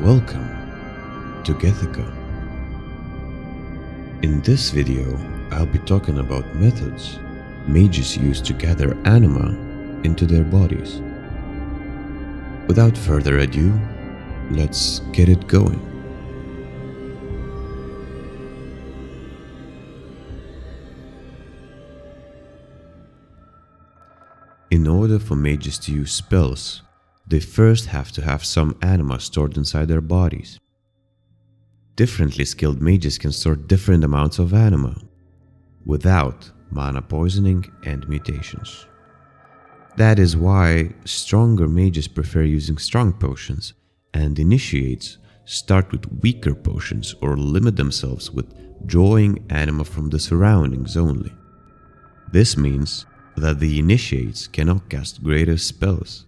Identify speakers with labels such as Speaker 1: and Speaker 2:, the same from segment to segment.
Speaker 1: Welcome to Getica. In this video, I'll be talking about methods mages use to gather anima into their bodies. Without further ado, let's get it going. In order for mages to use spells, they first have to have some anima stored inside their bodies. Differently skilled mages can store different amounts of anima, without mana poisoning and mutations. That is why stronger mages prefer using strong potions, and initiates start with weaker potions or limit themselves with drawing anima from the surroundings only. This means that the initiates cannot cast greater spells,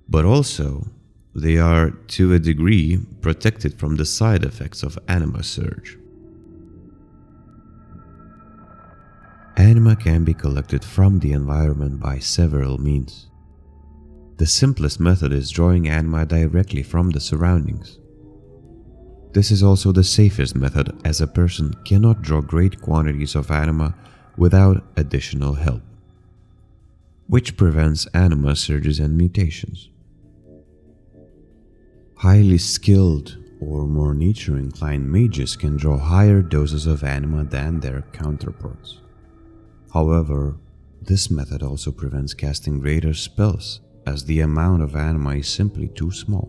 Speaker 1: but also they are to a degree protected from the side effects of anima surge. Anima can be collected from the environment by several means. The simplest method is drawing anima directly from the surroundings. This is also the safest method, as a person cannot draw great quantities of anima without additional help, which prevents anima surges and mutations. Highly skilled or more nature-inclined mages can draw higher doses of anima than their counterparts. However, this method also prevents casting greater spells, as the amount of anima is simply too small.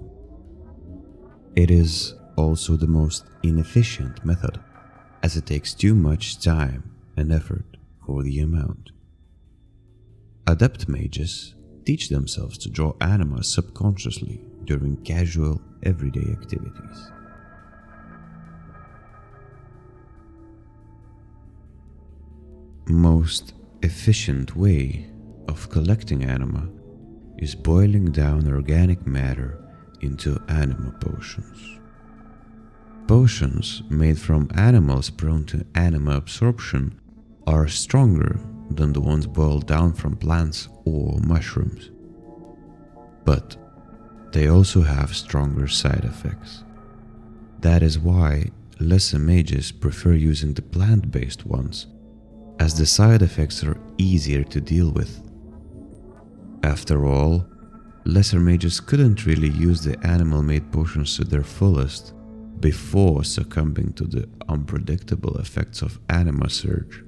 Speaker 1: It is also the most inefficient method, as it takes too much time and effort for the amount. Adept mages teach themselves to draw anima subconsciously during casual, everyday activities. Most efficient way of collecting anima is boiling down organic matter into anima potions. Potions made from animals prone to anima absorption are stronger than the ones boiled down from plants or mushrooms, but they also have stronger side effects. That is why lesser mages prefer using the plant-based ones, as the side effects are easier to deal with. After all, lesser mages couldn't really use the animal-made potions to their fullest before succumbing to the unpredictable effects of anima surge.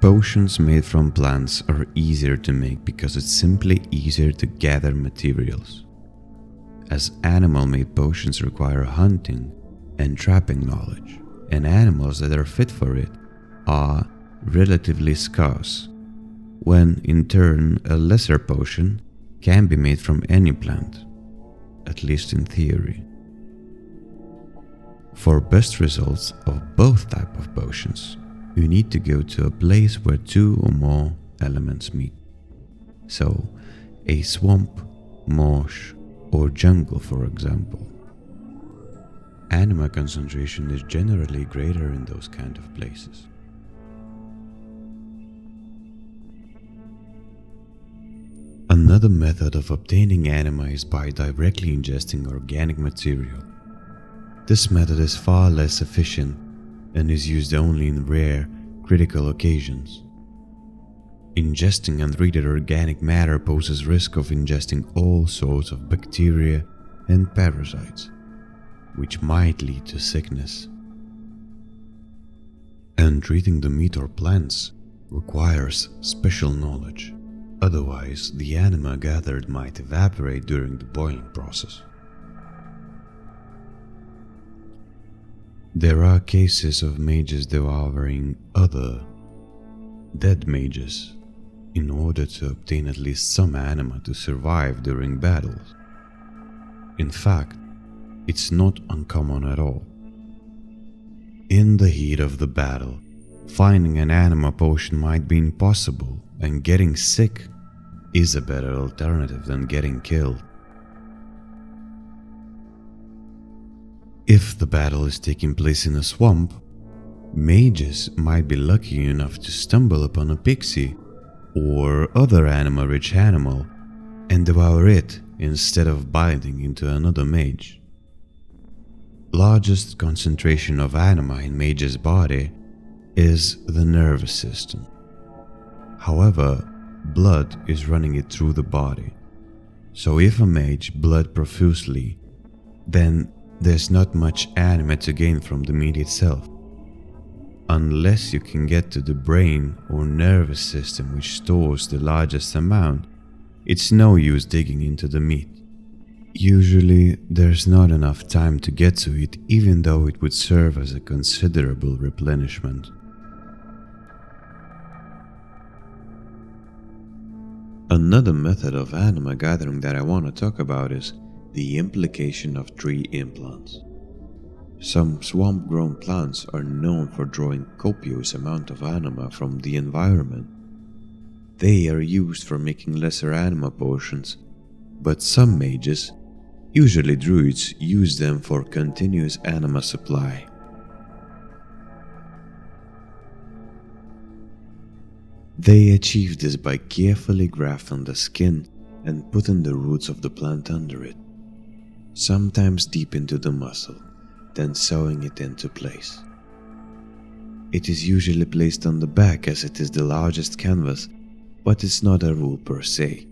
Speaker 1: Potions made from plants are easier to make because it's simply easier to gather materials, as animal-made potions require hunting and trapping knowledge, and animals that are fit for it are relatively scarce, when in turn a lesser potion can be made from any plant, at least in theory. For best results of both types of potions, you need to go to a place where two or more elements meet. So, a swamp, marsh, or jungle, for example. Anima concentration is generally greater in those kind of places. Another method of obtaining anima is by directly ingesting organic material. This method is far less efficient and is used only in rare, critical occasions. Ingesting untreated organic matter poses risk of ingesting all sorts of bacteria and parasites, which might lead to sickness. And treating the meat or plants requires special knowledge, otherwise the anima gathered might evaporate during the boiling process. There are cases of mages devouring other dead mages in order to obtain at least some anima to survive during battles. In fact, it's not uncommon at all. In the heat of the battle, finding an anima potion might be impossible, and getting sick is a better alternative than getting killed. If the battle is taking place in a swamp, mages might be lucky enough to stumble upon a pixie or other anima-rich animal and devour it instead of binding into another mage. Largest concentration of anima in mage's body is the nervous system. However, blood is running it through the body. So if a mage bled profusely, then there's not much anima to gain from the meat itself. Unless you can get to the brain or nervous system which stores the largest amount, it's no use digging into the meat. Usually, there's not enough time to get to it, even though it would serve as a considerable replenishment. Another method of anima gathering that I want to talk about is the implication of tree implants. Some swamp-grown plants are known for drawing copious amount of anima from the environment. They are used for making lesser anima potions, but some mages, usually druids, use them for continuous anima supply. They achieve this by carefully grafting the skin and putting the roots of the plant under it, sometimes deep into the muscle, then sewing it into place. It is usually placed on the back as it is the largest canvas, but it's not a rule per se.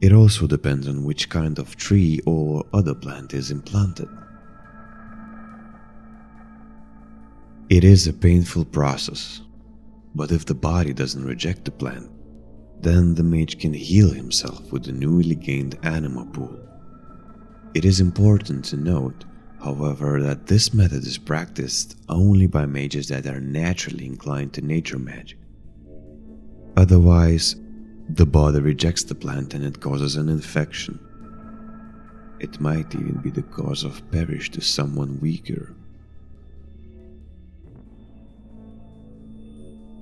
Speaker 1: It also depends on which kind of tree or other plant is implanted. It is a painful process, but if the body doesn't reject the plant, then the mage can heal himself with the newly gained anima pool. It is important to note, however, that this method is practiced only by mages that are naturally inclined to nature magic. Otherwise, the body rejects the plant and it causes an infection. It might even be the cause of perish to someone weaker.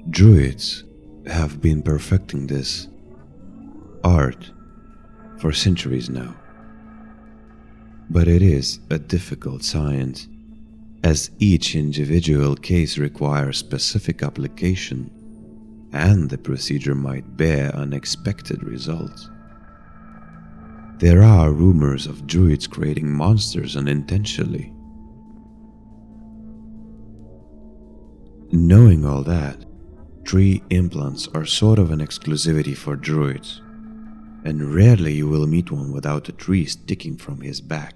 Speaker 1: Druids have been perfecting this art for centuries now. But it is a difficult science, as each individual case requires specific application, and the procedure might bear unexpected results. There are rumors of druids creating monsters unintentionally. Knowing all that, tree implants are sort of an exclusivity for druids, and rarely you will meet one without a tree sticking from his back.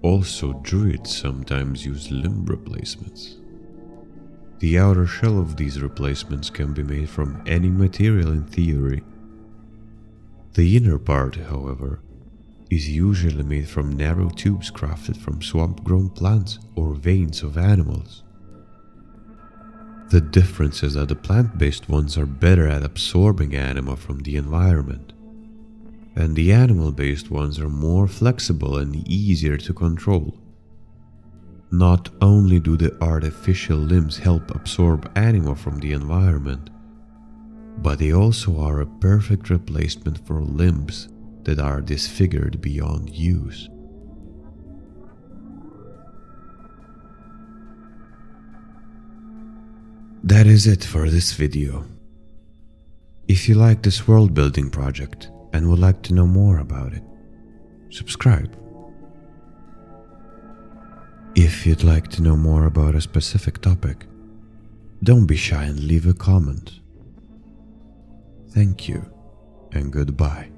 Speaker 1: Also, druids sometimes use limb replacements. The outer shell of these replacements can be made from any material in theory. The inner part, however, is usually made from narrow tubes crafted from swamp-grown plants or veins of animals. The difference is that the plant-based ones are better at absorbing anima from the environment, and the animal-based ones are more flexible and easier to control. Not only do the artificial limbs help absorb anima from the environment, but they also are a perfect replacement for limbs that are disfigured beyond use. That is it for this video. If you like this world building project and would like to know more about it, subscribe. If you'd like to know more about a specific topic, don't be shy and leave a comment. Thank you and goodbye.